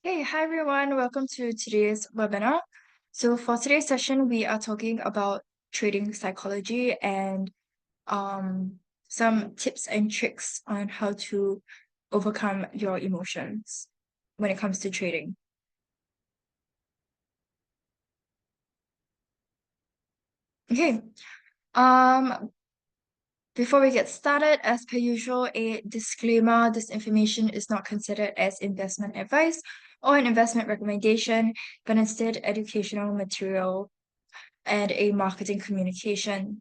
Hey, hi everyone. Welcome to today's webinar. So for today's session, we are talking about trading psychology and some tips and tricks on how to overcome your emotions when it comes to trading. Okay. Um, Before we get started, as per usual, a disclaimer: this information is not considered as investment advice or an investment recommendation, but instead educational material and a marketing communication.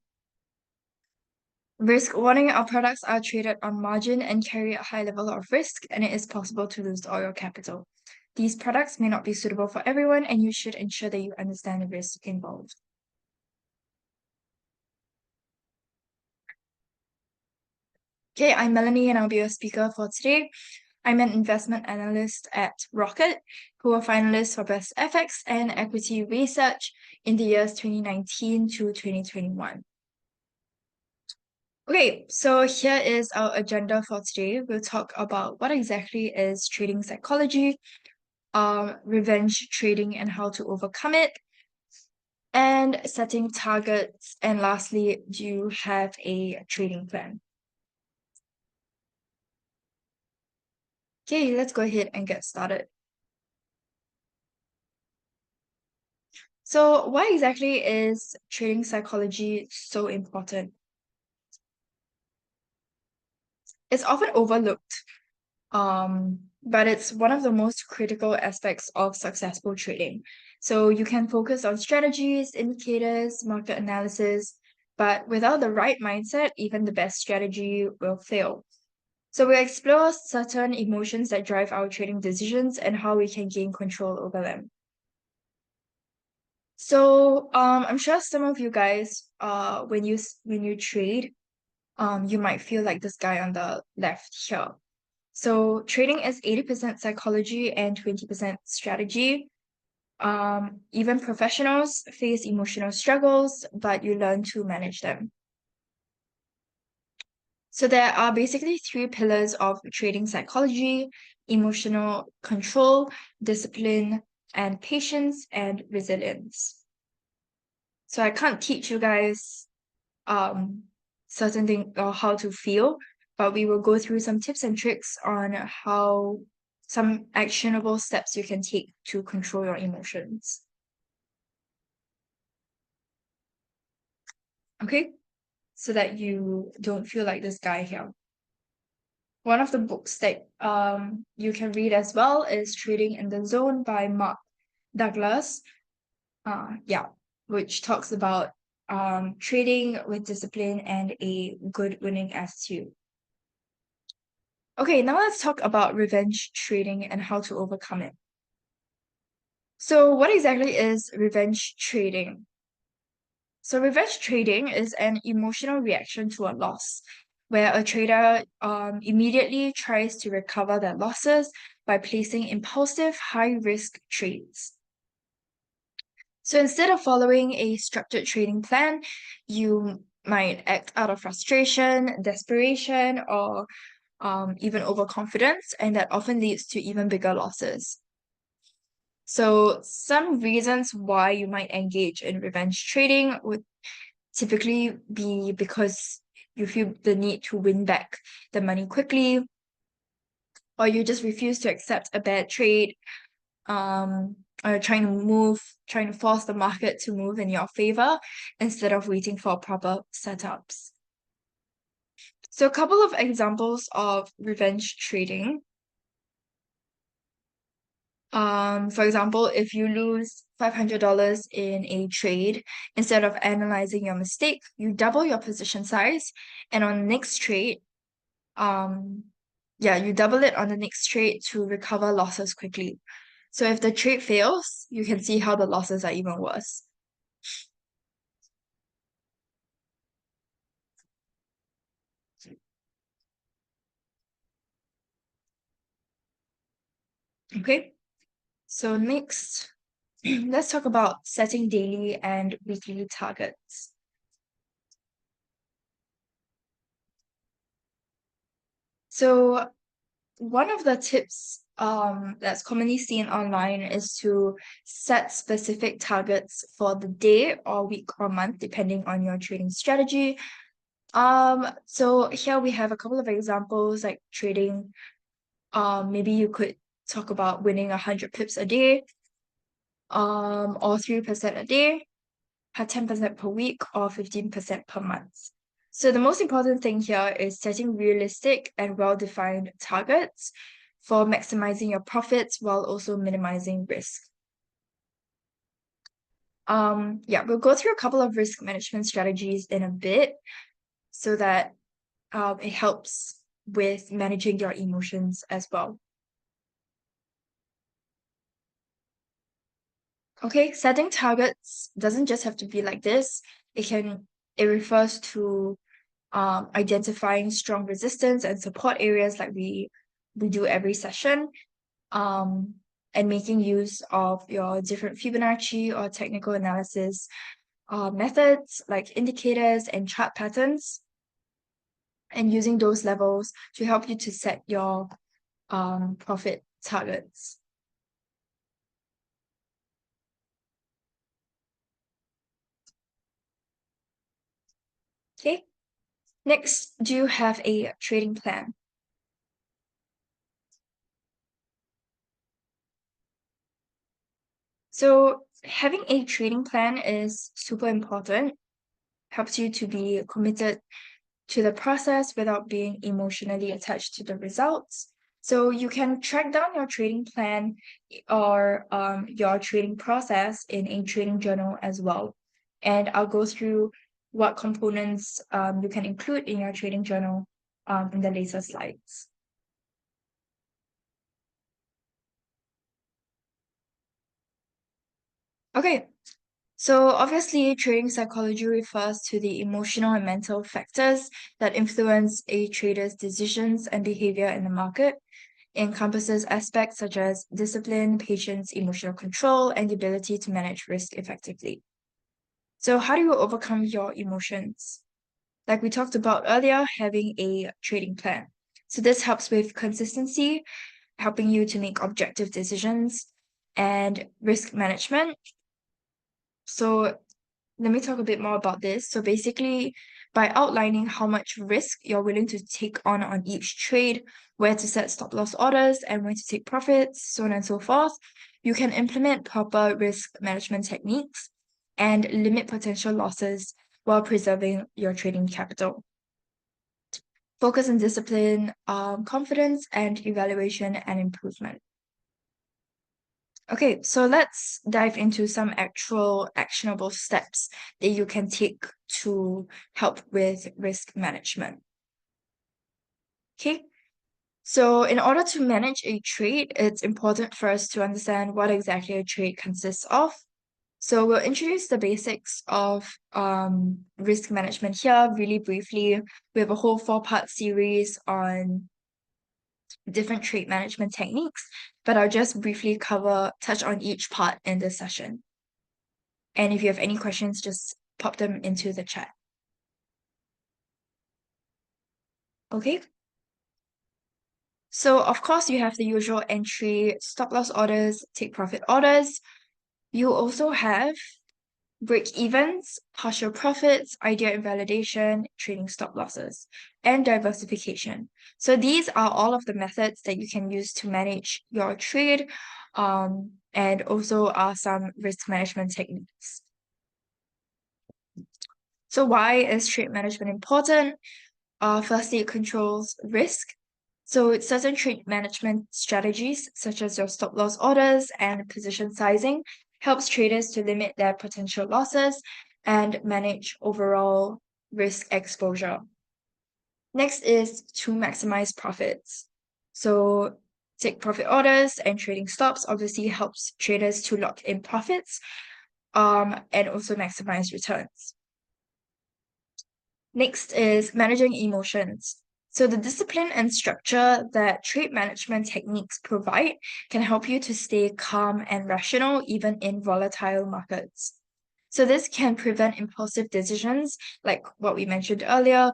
Risk warning: our products are traded on margin and carry a high level of risk, and it is possible to lose all your capital. These products may not be suitable for everyone, and you should ensure that you understand the risk involved. Okay, I'm Melanie, and I'll be your speaker for today. I'm an investment analyst at Rocket, who are finalists for Best FX and Equity Research in the years 2019 to 2021. Okay, so here is our agenda for today. We'll talk about what exactly is trading psychology, revenge trading and how to overcome it, and setting targets, and lastly, do you have a trading plan? Okay, let's go ahead and get started. So why exactly is trading psychology so important? It's often overlooked, but it's one of the most critical aspects of successful trading. So you can focus on strategies, indicators, market analysis, but without the right mindset, even the best strategy will fail. So we'll explore certain emotions that drive our trading decisions and how we can gain control over them. So I'm sure some of you guys, when you trade, you might feel like this guy on the left here. So trading is 80% psychology and 20% strategy. Even professionals face emotional struggles, but you learn to manage them. So there are basically three pillars of trading psychology: emotional control, discipline, and patience and resilience. So I can't teach you guys um certain things or how to feel, but we will go through some tips and tricks on how some actionable steps you can take to control your emotions. Okay? So that you don't feel like this guy here. One of the books that you can read as well is Trading in the Zone by Mark Douglas. Yeah, which talks about trading with discipline and a good winning attitude. Okay, now let's talk about revenge trading and how to overcome it. So, what exactly is revenge trading? So, revenge trading is an emotional reaction to a loss, where a trader immediately tries to recover their losses by placing impulsive, high-risk trades. So, instead of following a structured trading plan, you might act out of frustration, desperation, or even overconfidence, and that often leads to even bigger losses. So, some reasons why you might engage in revenge trading would typically be because you feel the need to win back the money quickly, or you just refuse to accept a bad trade, or trying to force the market to move in your favor instead of waiting for proper setups. So, a couple of examples of revenge trading. For example, if you lose $500 in a trade, instead of analyzing your mistake, you double your position size, and on the next trade, um, yeah, you double it on the next trade to recover losses quickly. So if the trade fails, you can see how the losses are even worse. Okay, so next, let's talk about setting daily and weekly targets. So one of the tips that's commonly seen online is to set specific targets for the day or week or month, depending on your trading strategy. So here we have a couple of examples like trading. Maybe you could talk about winning 100 pips a day, or 3% a day, 10% per week, or 15% per month. So the most important thing here is setting realistic and well-defined targets for maximizing your profits while also minimizing risk. Yeah, we'll go through a couple of risk management strategies in a bit so that it helps with managing your emotions as well. Okay, setting targets doesn't just have to be like this. It refers to identifying strong resistance and support areas like we do every session, um, and making use of your different Fibonacci or technical analysis methods like indicators and chart patterns, and using those levels to help you to set your profit targets. Okay, next, do you have a trading plan? So having a trading plan is super important, helps you to be committed to the process without being emotionally attached to the results. So you can track down your trading plan or your trading process in a trading journal as well. And I'll go through what components you can include in your trading journal in the later slides. Okay, so obviously, trading psychology refers to the emotional and mental factors that influence a trader's decisions and behavior in the market. It encompasses aspects such as discipline, patience, emotional control, and the ability to manage risk effectively. So, how do you overcome your emotions? Like we talked about earlier, having a trading plan. So, this helps with consistency, helping you to make objective decisions, and risk management. So, let me talk a bit more about this. So basically, by outlining how much risk you're willing to take on each trade, where to set stop loss orders, and when to take profits, so on and so forth, you can implement proper risk management techniques and limit potential losses while preserving your trading capital. Focus on discipline, confidence, and evaluation and improvement. Okay, so let's dive into some actual actionable steps that you can take to help with risk management. Okay, so in order to manage a trade, it's important for us to understand what exactly a trade consists of. So we'll introduce the basics of risk management here really briefly. We have a whole 4-part series on different trade management techniques, but I'll just briefly touch on each part in this session. And if you have any questions, just pop them into the chat. Okay. So of course you have the usual entry, stop loss orders, take profit orders. You also have break evens, partial profits, idea invalidation, trading stop losses, and diversification. So these are all of the methods that you can use to manage your trade, and also are some risk management techniques. So why is trade management important? Firstly, it controls risk. So certain trade management strategies, such as your stop loss orders and position sizing, helps traders to limit their potential losses and manage overall risk exposure. Next is to maximize profits. So take profit orders and trading stops obviously helps traders to lock in profits, and also maximize returns. Next is managing emotions. So the discipline and structure that trade management techniques provide can help you to stay calm and rational even in volatile markets. So this can prevent impulsive decisions like what we mentioned earlier,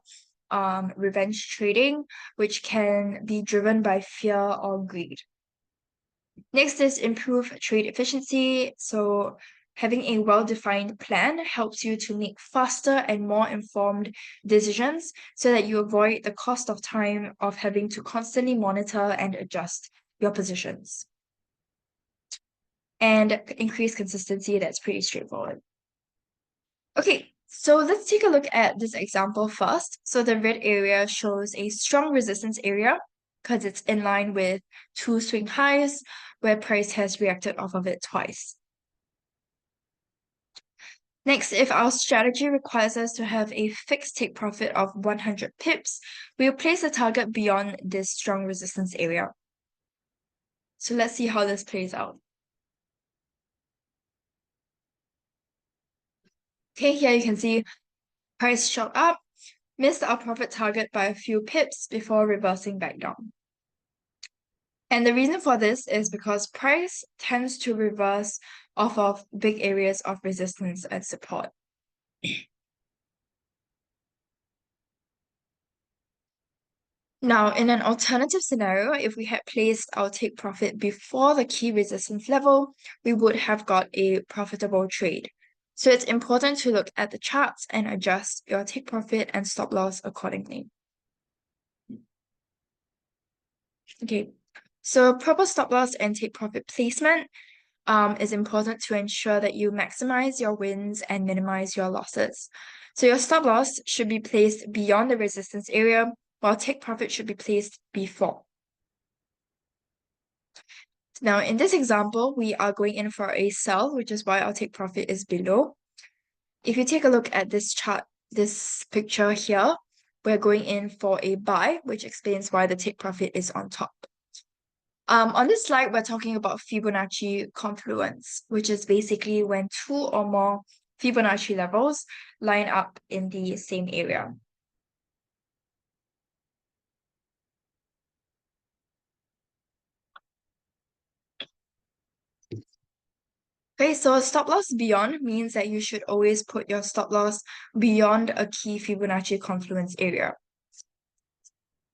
revenge trading, which can be driven by fear or greed. Next is improve trade efficiency. So having a well-defined plan helps you to make faster and more informed decisions so that you avoid the cost of time of having to constantly monitor and adjust your positions. And increase consistency, that's pretty straightforward. Okay, so let's take a look at this example first. So the red area shows a strong resistance area because it's in line with two swing highs where price has reacted off of it twice. Next, if our strategy requires us to have a fixed take profit of 100 pips, we'll place a target beyond this strong resistance area. So let's see how this plays out. Okay, here you can see price shot up, missed our profit target by a few pips before reversing back down. And the reason for this is because price tends to reverse off of big areas of resistance and support. Now, in an alternative scenario, if we had placed our take profit before the key resistance level, we would have got a profitable trade. So it's important to look at the charts and adjust your take profit and stop loss accordingly. Okay, so proper stop loss and take profit placement is important to ensure that you maximize your wins and minimize your losses. So your stop loss should be placed beyond the resistance area, while take profit should be placed before. Now, in this example, we are going in for a sell, which is why our take profit is below. If you take a look at this chart, this picture here, we're going in for a buy, which explains why the take profit is on top. On this slide, we're talking about Fibonacci confluence, which is basically when two or more Fibonacci levels line up in the same area. Okay, so stop loss beyond means that you should always put your stop loss beyond a key Fibonacci confluence area.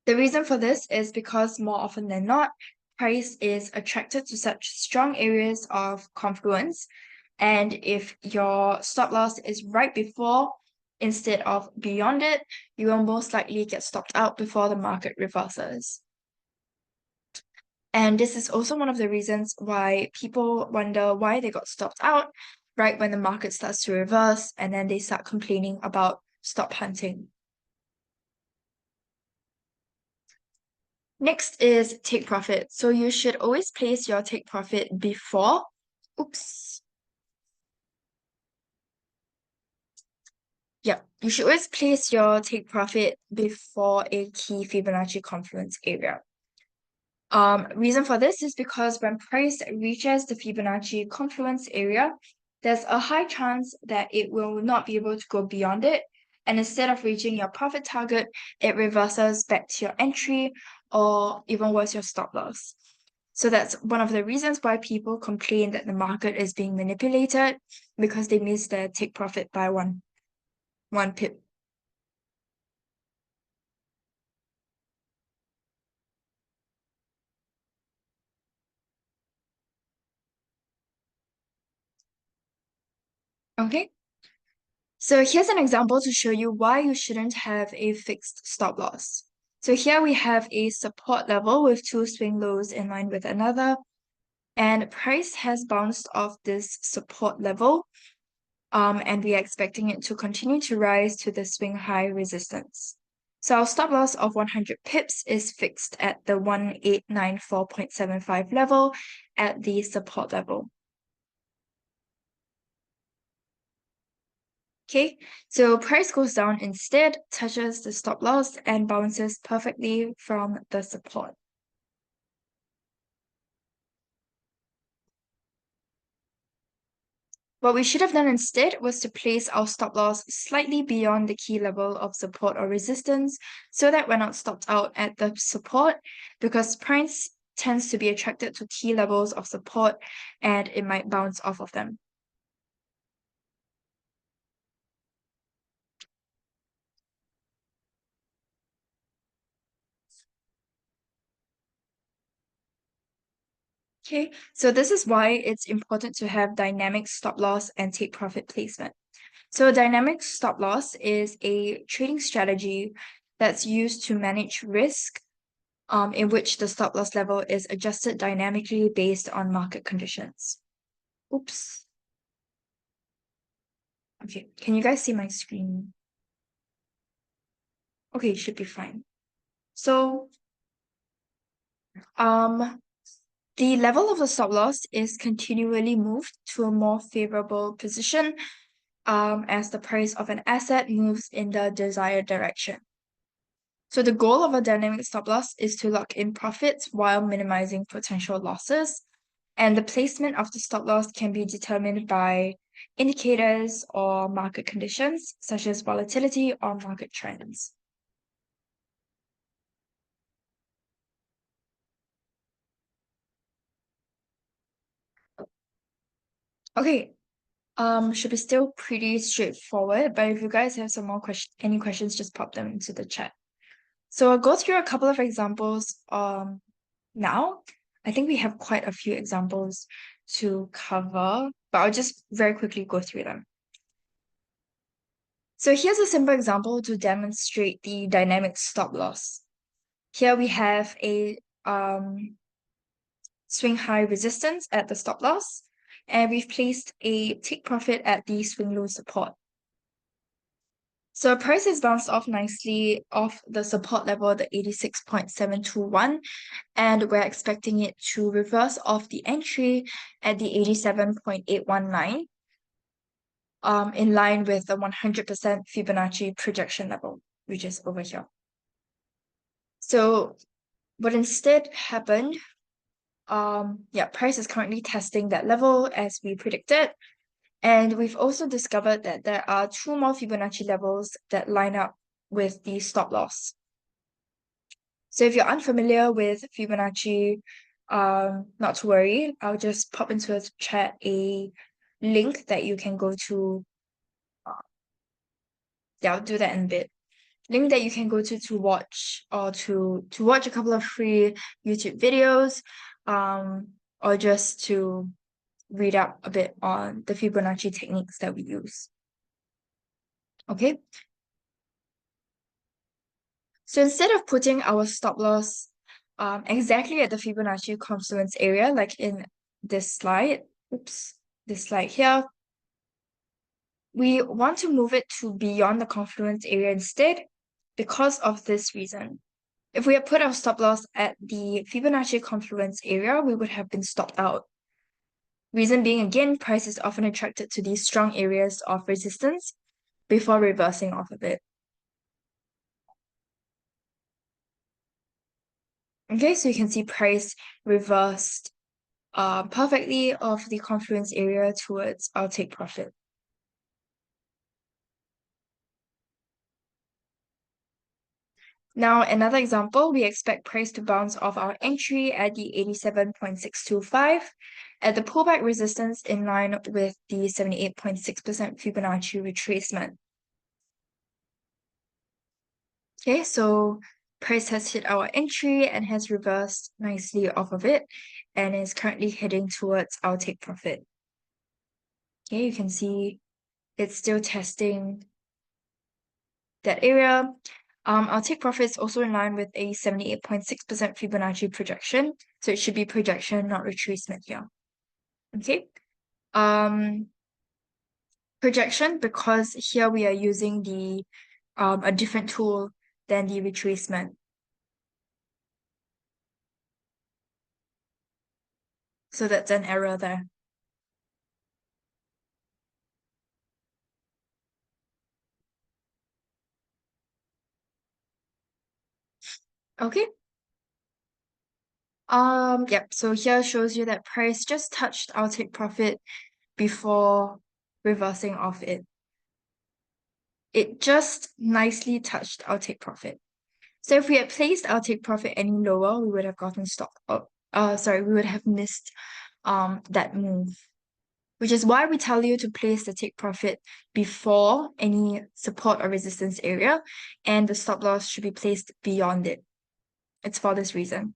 The reason for this is because more often than not, price is attracted to such strong areas of confluence. And if your stop loss is right before instead of beyond it, you will most likely get stopped out before the market reverses. And this is also one of the reasons why people wonder why they got stopped out right when the market starts to reverse and then they start complaining about stop hunting. Next is take profit. So you should always place your take profit before. Oops. Yeah, you should always place your take profit before a key Fibonacci confluence area. Reason for this is because when price reaches the Fibonacci confluence area, there's a high chance that it will not be able to go beyond it. And instead of reaching your profit target, it reverses back to your entry or even worse, your stop loss. So that's one of the reasons why people complain that the market is being manipulated because they miss their take profit by one pip. Okay. So here's an example to show you why you shouldn't have a fixed stop loss. So here we have a support level with two swing lows in line with another, and price has bounced off this support level, and we are expecting it to continue to rise to the swing high resistance. So our stop loss of 100 pips is fixed at the 1894.75 level at the support level. Okay, so price goes down instead, touches the stop loss, and bounces perfectly from the support. What we should have done instead was to place our stop loss slightly beyond the key level of support or resistance so that we're not stopped out at the support because price tends to be attracted to key levels of support and it might bounce off of them. Okay, so this is why it's important to have dynamic stop loss and take profit placement. So a dynamic stop loss is a trading strategy that's used to manage risk, in which the stop loss level is adjusted dynamically based on market conditions. Oops. Okay, can you guys see my screen? Okay, should be fine. So, the level of the stop loss is continually moved to a more favorable position, as the price of an asset moves in the desired direction. So the goal of a dynamic stop loss is to lock in profits while minimizing potential losses. And the placement of the stop loss can be determined by indicators or market conditions, such as volatility or market trends. Okay, should be still pretty straightforward, but if you guys have some more any questions, just pop them into the chat. So I'll go through a couple of examples now. I think we have quite a few examples to cover, but I'll just very quickly go through them. So here's a simple example to demonstrate the dynamic stop loss. Here we have a swing high resistance at the stop loss, and we've placed a take profit at the swing low support. So price has bounced off nicely off the support level, the 86.721, and we're expecting it to reverse off the entry at the 87.819, in line with the 100% Fibonacci projection level, which is over here. So what instead happened, price is currently testing that level as we predicted. And we've also discovered that there are two more Fibonacci levels that line up with the stop loss. So if you're unfamiliar with Fibonacci, not to worry, I'll just pop into a chat a link that you can go to. I'll do that in a bit. Link that you can go to watch or to watch a couple of free YouTube videos, or just to read up a bit on the Fibonacci techniques that we use. Okay. So instead of putting our stop loss exactly at the Fibonacci confluence area, like in this slide, this slide here, we want to move it to beyond the confluence area instead because of this reason. If we had put our stop loss at the Fibonacci confluence area, we would have been stopped out. Reason being, again, price is often attracted to these strong areas of resistance before reversing off of it. Okay, so you can see price reversed perfectly off the confluence area towards our take profit. Now, another example, we expect price to bounce off our entry at the 87.625 at the pullback resistance in line with the 78.6% Fibonacci retracement. Okay, so price has hit our entry and has reversed nicely off of it and is currently heading towards our take profit. Okay, you can see it's still testing that area. Our take profit is also in line with a 78.6% Fibonacci projection. So it should be projection, not retracement here. Okay. Projection, because here we are using the a different tool than the retracement. So that's an error there. Okay. So here shows you that price just touched our take profit before reversing off it. It just nicely touched our take profit. So if we had placed our take profit any lower, we would have gotten stopped. We would have missed that move. Which is why we tell you to place the take profit before any support or resistance area, and the stop loss should be placed beyond it. It's for this reason.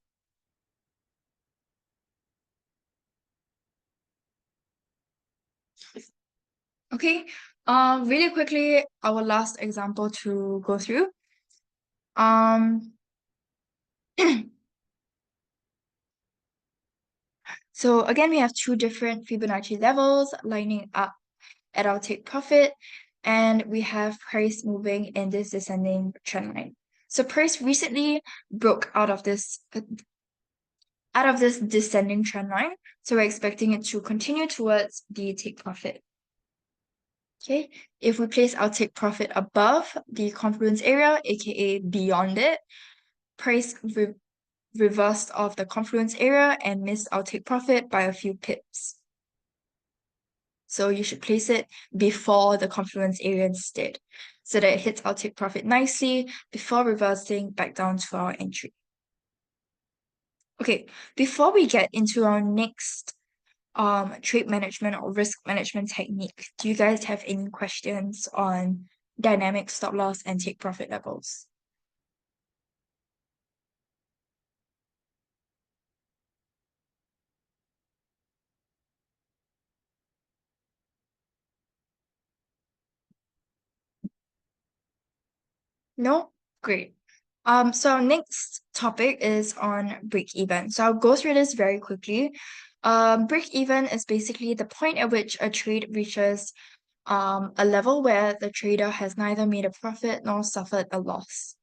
Okay, really quickly, our last example to go through. Um, so again, we have two different Fibonacci levels lining up at our take profit, and we have price moving in this descending trend line. So price recently broke out of this descending trend line, so we're expecting it to continue towards the take profit. Okay, if we place our take profit above the confluence area, aka beyond it, price reversed off the confluence area and missed our take profit by a few pips. So you should place it before the confluence area instead, so that it hits our take profit nicely before reversing back down to our entry. Okay, before we get into our next trade management or risk management technique, do you guys have any questions on dynamic stop loss and take profit levels? No? Great. So our next topic is on break even. So I'll go through this very quickly. Break even is basically the point at which a trade reaches a level where the trader has neither made a profit nor suffered a loss.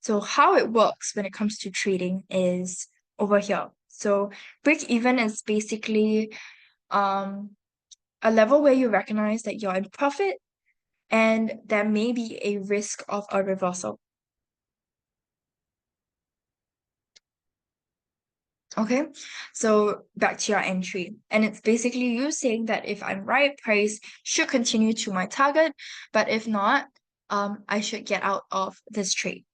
So how it works when it comes to trading is over here. So break even is basically um a level where you recognize that you're in profit and there may be a risk of a reversal. Okay, so back to your entry. And it's basically you saying that if I'm right, price should continue to my target, but if not, I should get out of this trade.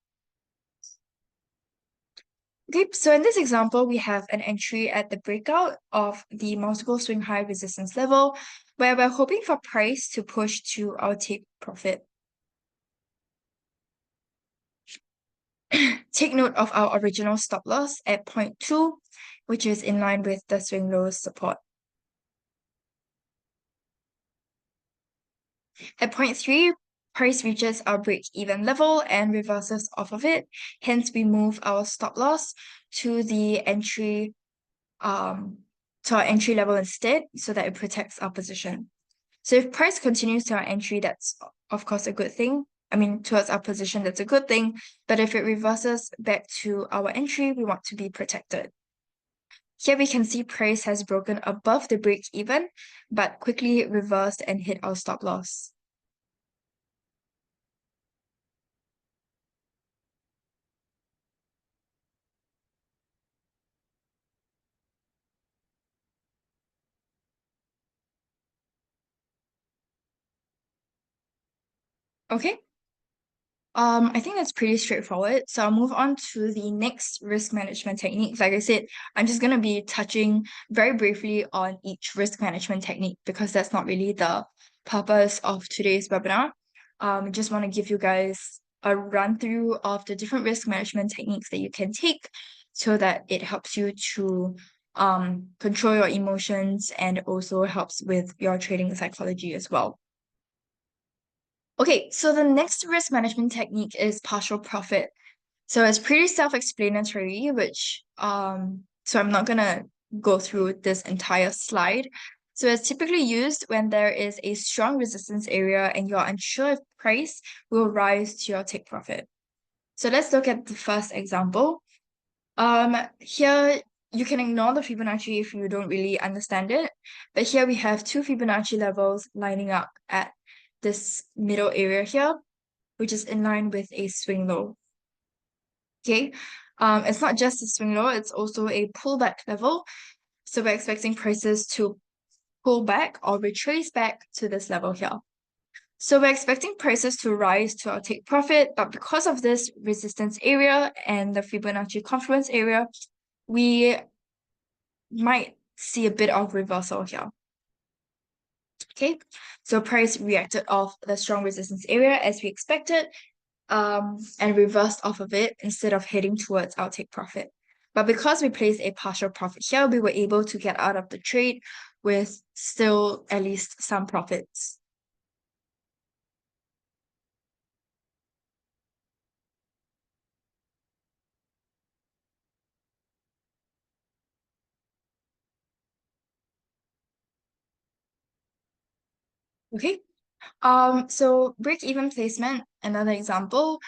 Okay, so in this example, we have an entry at the breakout of the multiple swing high resistance level, where we're hoping for price to push to our take profit. Take note of our original stop loss at 0.2, which is in line with the swing low support. At 0.3, price reaches our break-even level and reverses off of it. Hence, we move our stop loss to the entry, to our entry level instead, so that it protects our position. So if price continues to our entry, that's of course a good thing. I mean, towards our position, that's a good thing. But if it reverses back to our entry, we want to be protected. Here we can see price has broken above the break even, but quickly reversed and hit our stop loss. Okay. I think that's pretty straightforward. So I'll move on to the next risk management technique. Like I said, I'm just going to be touching very briefly on each risk management technique because that's not really the purpose of today's webinar. Just want to give you guys a run through of the different risk management techniques that you can take so that it helps you to control your emotions and also helps with your trading psychology as well. Okay, so the next risk management technique is partial profit. So it's pretty self-explanatory, which so I'm not gonna go through this entire slide. So it's typically used when there is a strong resistance area and you're unsure if price will rise to your take profit. So let's look at the first example. Here you can ignore the Fibonacci if you don't really understand it, but here we have two Fibonacci levels lining up at this middle area here, which is in line with a swing low. Okay, it's not just a swing low, it's also a pullback level. So we're expecting prices to pull back or retrace back to this level here. So we're expecting prices to rise to our take profit, but because of this resistance area and the Fibonacci confluence area, we might see a bit of reversal here. Okay, so price reacted off the strong resistance area as we expected, and reversed off of it instead of heading towards our take profit. But because we placed a partial profit here, we were able to get out of the trade with still at least some profits. Okay. So break-even placement, another example.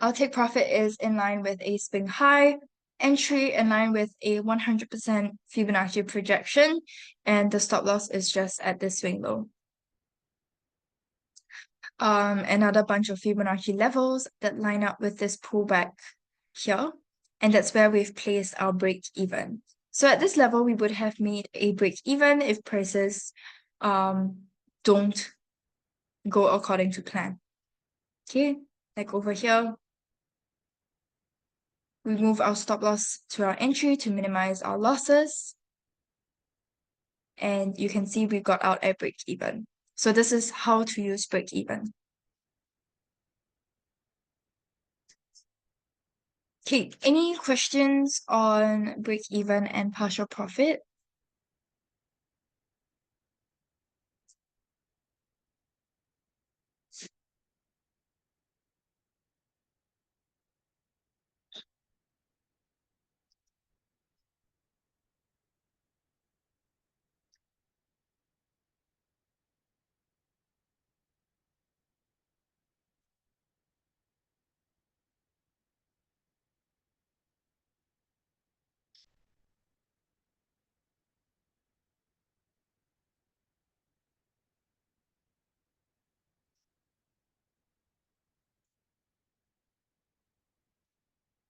Our take profit is in line with a swing high, entry in line with a 100% Fibonacci projection, and the stop loss is just at the swing low. Another bunch of Fibonacci levels that line up with this pullback here, and that's where we've placed our break even. So at this level, we would have made a break even if prices don't go according to plan. Okay, like over here, we move our stop loss to our entry to minimize our losses. And you can see we got out at break even. So this is how to use break even. Okay, any questions on break even and partial profit?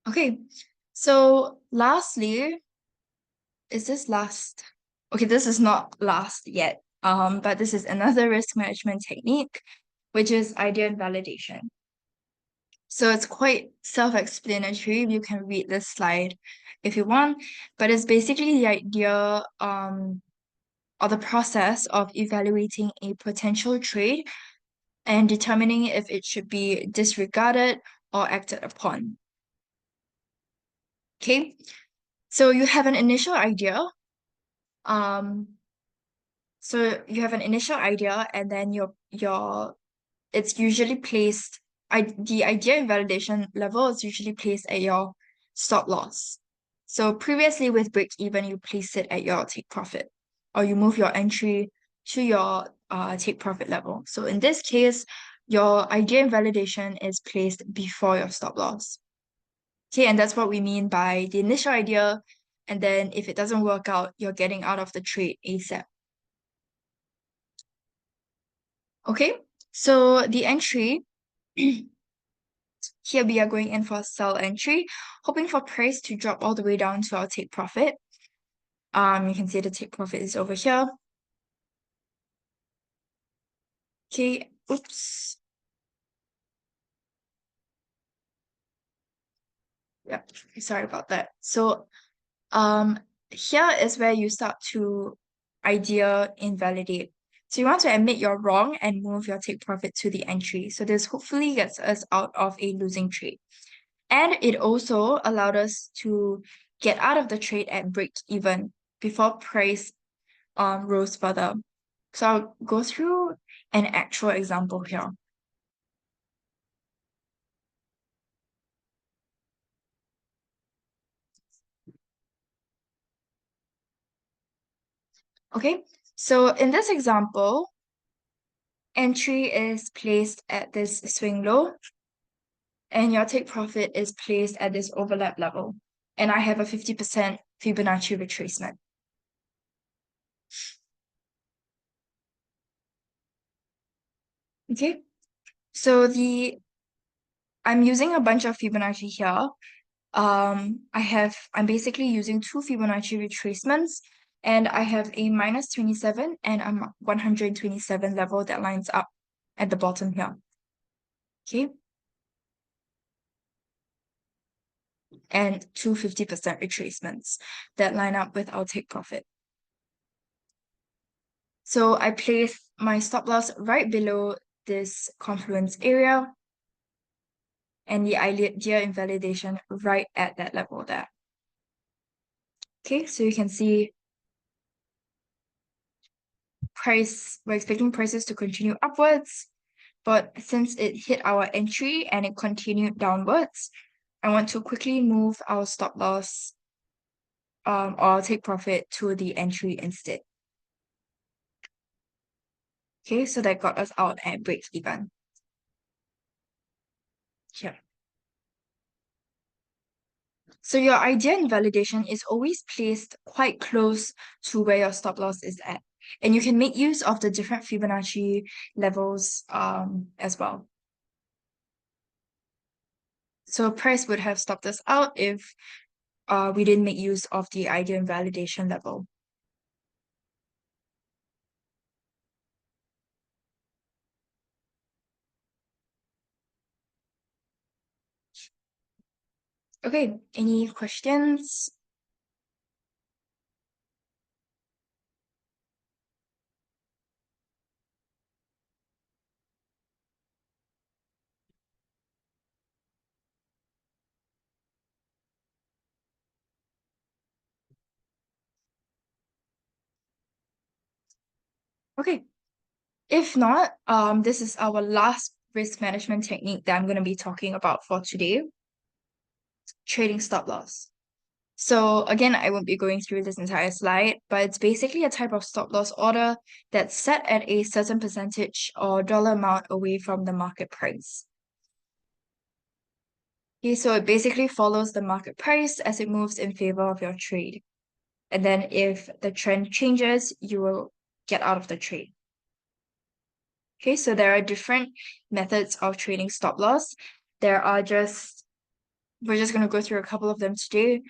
Okay, so lastly, is this last? Okay, this is not last yet. But this is another risk management technique, which is idea invalidation. So it's quite self-explanatory. You can read this slide if you want, but it's basically the idea or the process of evaluating a potential trade and determining if it should be disregarded or acted upon. Okay, so you have an initial idea. Um, so you have an initial idea, and then your it's usually placed. The idea invalidation level is usually placed at your stop loss. So previously with break even, you place it at your take profit, or you move your entry to your take profit level. So in this case, your idea invalidation is placed before your stop loss. Okay, and that's what we mean by the initial idea. And then if it doesn't work out, you're getting out of the trade ASAP. Okay, so the entry, here we are going in for a sell entry, hoping for price to drop all the way down to our take profit. You can see the take profit is over here. Okay, oops. Yeah, sorry about that. So here is where you start to idea invalidate. So you want to admit you're wrong and move your take profit to the entry. So this hopefully gets us out of a losing trade. And it also allowed us to get out of the trade at break even before price rose further. So I'll go through an actual example here. Okay, so in this example, entry is placed at this swing low, and your take profit is placed at this overlap level. And I have a 50% Fibonacci retracement. Okay, so I'm using a bunch of Fibonacci here. I'm basically using two Fibonacci retracements, and I have a minus 27 and a 127 level that lines up at the bottom here. Okay, and two 50% retracements that line up with our take profit. So I place my stop loss right below this confluence area and the idea invalidation right at that level there. Okay, so you can see we're expecting prices to continue upwards, but since it hit our entry and it continued downwards, I want to quickly move our stop loss or take profit to the entry instead. Okay, so that got us out at break even. Here. So your idea in validation is always placed quite close to where your stop loss is at. And you can make use of the different Fibonacci levels as well. So price would have stopped us out if we didn't make use of the idea and validation level. Okay, any questions? Okay. If not, this is our last risk management technique that I'm going to be talking about for today, trading stop loss. So again, I won't be going through this entire slide, but it's basically a type of stop loss order that's set at a certain percentage or dollar amount away from the market price. Okay, so it basically follows the market price as it moves in favor of your trade. And then if the trend changes, you will get out of the trade. Okay, so there are different methods of trading stop loss. We're just going to go through a couple of them today.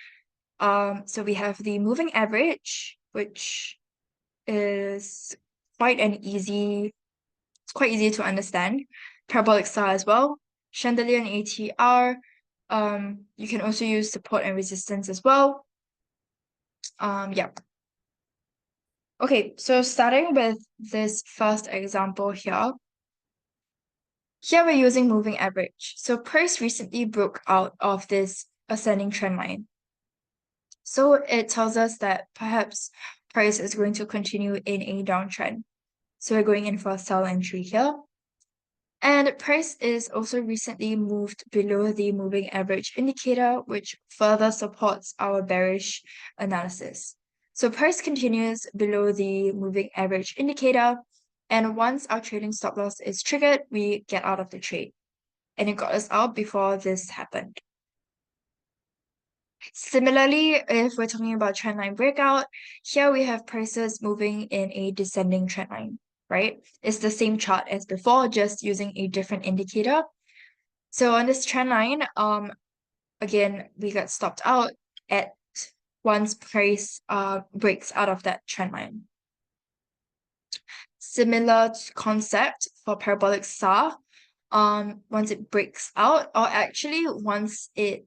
So we have the moving average, which is it's quite easy to understand. Parabolic star as well. Chandelier and ATR. You can also use support and resistance as well. Yeah. Okay, so starting with this first example here. Here we're using moving average. So price recently broke out of this ascending trend line. So it tells us that perhaps price is going to continue in a downtrend. So we're going in for a sell entry here. And price is also recently moved below the moving average indicator, which further supports our bearish analysis. So price continues below the moving average indicator. And once our trading stop loss is triggered, we get out of the trade. And it got us out before this happened. Similarly, if we're talking about trendline breakout, here we have prices moving in a descending trendline, right? It's the same chart as before, just using a different indicator. So on this trendline, again, we got stopped out at once price breaks out of that trendline. Similar concept for parabolic star. Once it breaks out, or actually once it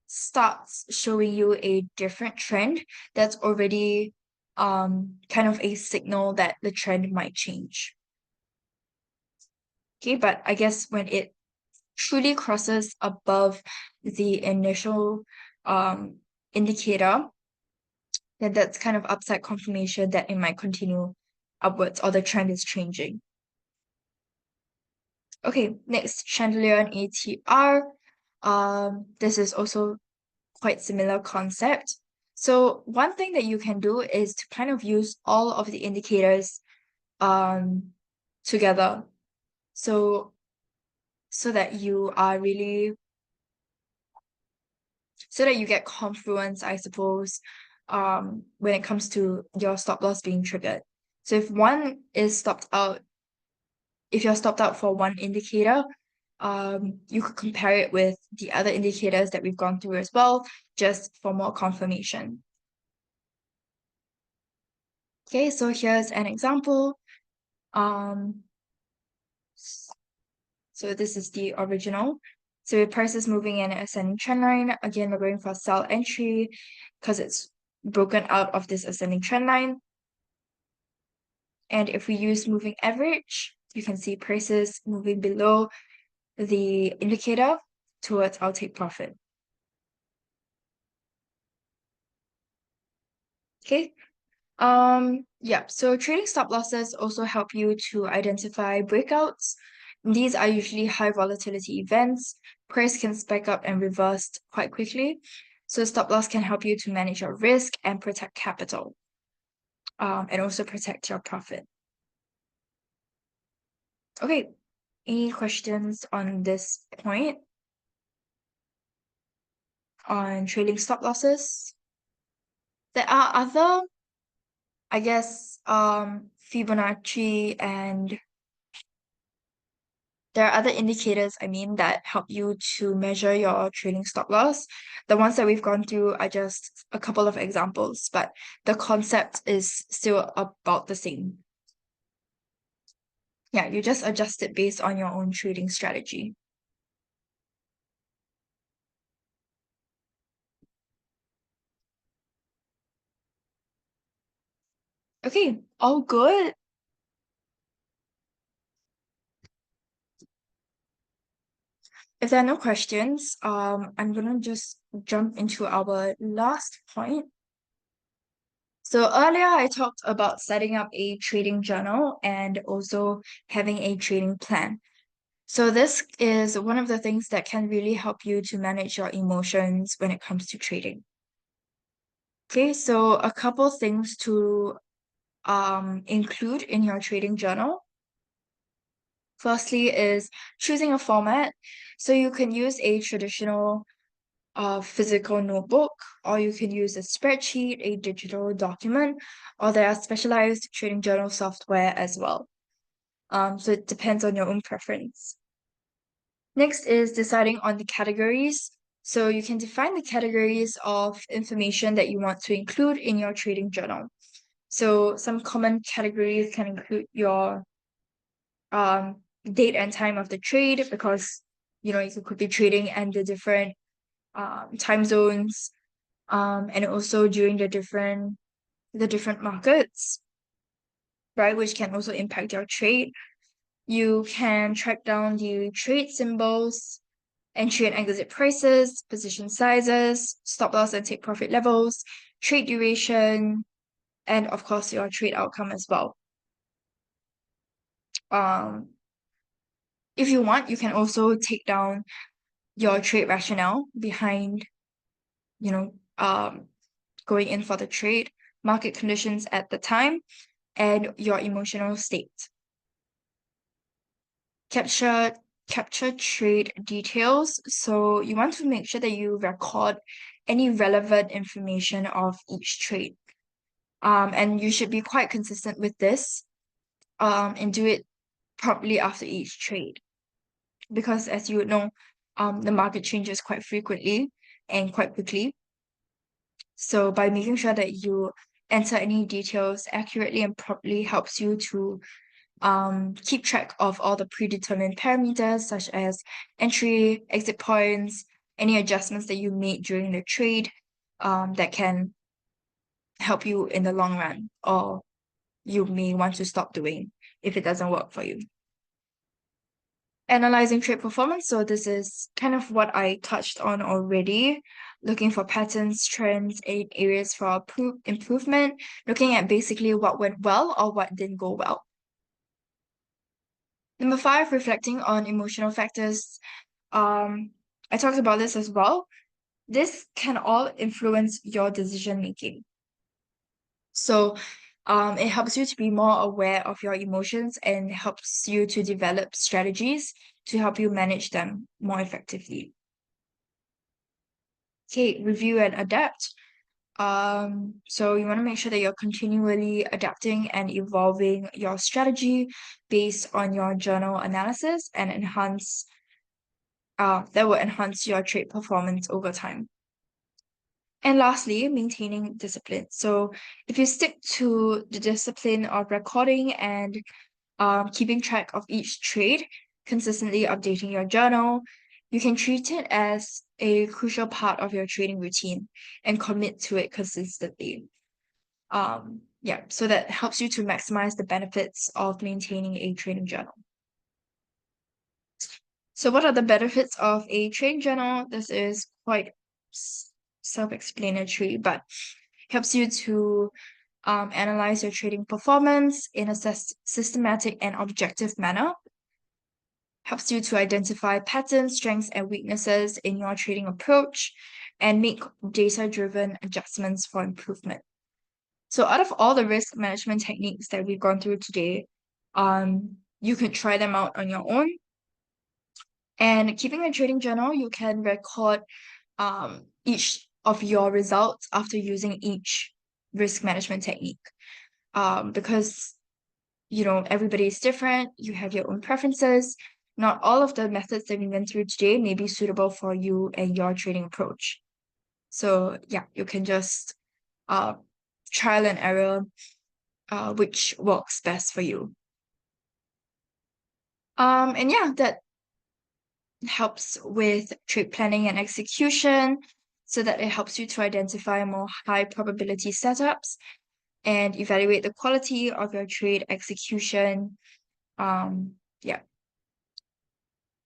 starts showing you a different trend, that's already kind of a signal that the trend might change. Okay, but I guess when it truly crosses above the initial indicator, then that's kind of upside confirmation that it might continue upwards or the trend is changing. Okay, next, chandelier and ATR. This is also quite similar concept. So one thing that you can do is to kind of use all of the indicators together. So that you are really so that you get confluence, I suppose, when it comes to your stop loss being triggered. So if you're stopped out for one indicator, you could compare it with the other indicators that we've gone through as well, just for more confirmation. Okay, so here's an example. So this is the original. So the price is moving in an ascending trend line. Again, we're going for a sell entry because it's broken out of this ascending trend line. And if we use moving average, you can see prices moving below the indicator towards our take profit. Okay, Yeah, so trading stop losses also help you to identify breakouts. These are usually high volatility events. Price can spike up and reverse quite quickly. So stop loss can help you to manage your risk and protect capital, and also protect your profit. Okay, any questions on this point on trading stop losses? There are other, I guess, Fibonacci, and there are other indicators, I mean, that help you to measure your trading stop loss. The ones that we've gone through are just a couple of examples, but the concept is still about the same. Yeah, you just adjust it based on your own trading strategy. Okay, all good. If there are no questions, I'm gonna just jump into our last point. So earlier I talked about setting up a trading journal and also having a trading plan. So this is one of the things that can really help you to manage your emotions when it comes to trading. Okay, so a couple things to include in your trading journal. Firstly is choosing a format. So you can use a traditional physical notebook, or you can use a spreadsheet, a digital document, or there are specialized trading journal software as well. So it depends on your own preference. Next is deciding on the categories. So you can define the categories of information that you want to include in your trading journal. So some common categories can include your date and time of the trade, because you could be trading and the different time zones, and also during the different markets, right, which can also impact your trade. You can track down the trade symbols, entry and exit prices, position sizes, stop loss and take profit levels, trade duration, and of course your trade outcome as well. Um, if you want, you can also take down your trade rationale behind, you know, going in for the trade, market conditions at the time, and your emotional state. Capture trade details. So you want to make sure that you record any relevant information of each trade. And you should be quite consistent with this, and do it properly after each trade. Because as you would know, the market changes quite frequently and quite quickly. So by making sure that you enter any details accurately and properly helps you to keep track of all the predetermined parameters such as entry, exit points, any adjustments that you made during the trade, that can help you in the long run, or you may want to stop doing if it doesn't work for you. Analyzing trade performance. So this is kind of what I touched on already. Looking for patterns, trends, areas for improvement, looking at basically what went well or what didn't go well. Number 5, reflecting on emotional factors. I talked about this as well. This can all influence your decision making. So, it helps you to be more aware of your emotions and helps you to develop strategies to help you manage them more effectively. Okay, review and adapt. So you want to make sure that you're continually adapting and evolving your strategy based on your journal analysis and that will enhance your trade performance over time. And lastly, maintaining discipline. So if you stick to the discipline of recording and keeping track of each trade, consistently updating your journal, you can treat it as a crucial part of your trading routine and commit to it consistently. Yeah, so that helps you to maximize the benefits of maintaining a trading journal. So what are the benefits of a trading journal? This is quite self-explanatory, but helps you to analyze your trading performance in a systematic and objective manner. Helps you to identify patterns, strengths, and weaknesses in your trading approach and make data-driven adjustments for improvement. So out of all the risk management techniques that we've gone through today, you can try them out on your own. And keeping a trading journal, you can record each of your results after using each risk management technique. Because everybody is different, you have your own preferences. Not all of the methods that we went through today may be suitable for you and your trading approach. So yeah, you can just trial and error which works best for you. And yeah, that helps with trade planning and execution so that it helps you to identify more high probability setups and evaluate the quality of your trade execution. Yeah.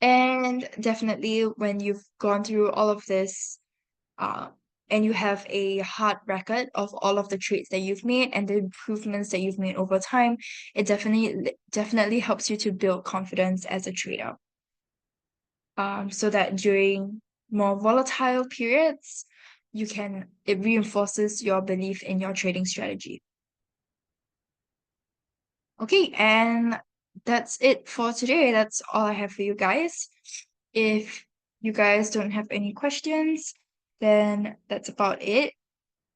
And definitely when you've gone through all of this, and you have a hard record of all of the trades that you've made and the improvements that you've made over time, it definitely helps you to build confidence as a trader. So that during more volatile periods, it reinforces your belief in your trading strategy. Okay, and that's it for today. That's all I have for you guys. If you guys don't have any questions, then that's about it.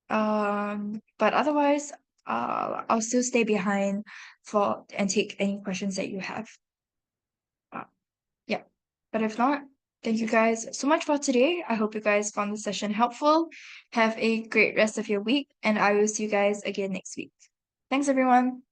But otherwise, I'll still stay behind and take any questions that you have. Yeah. But if not, thank you guys so much for today. I hope you guys found the session helpful. Have a great rest of your week, and I will see you guys again next week. Thanks, everyone.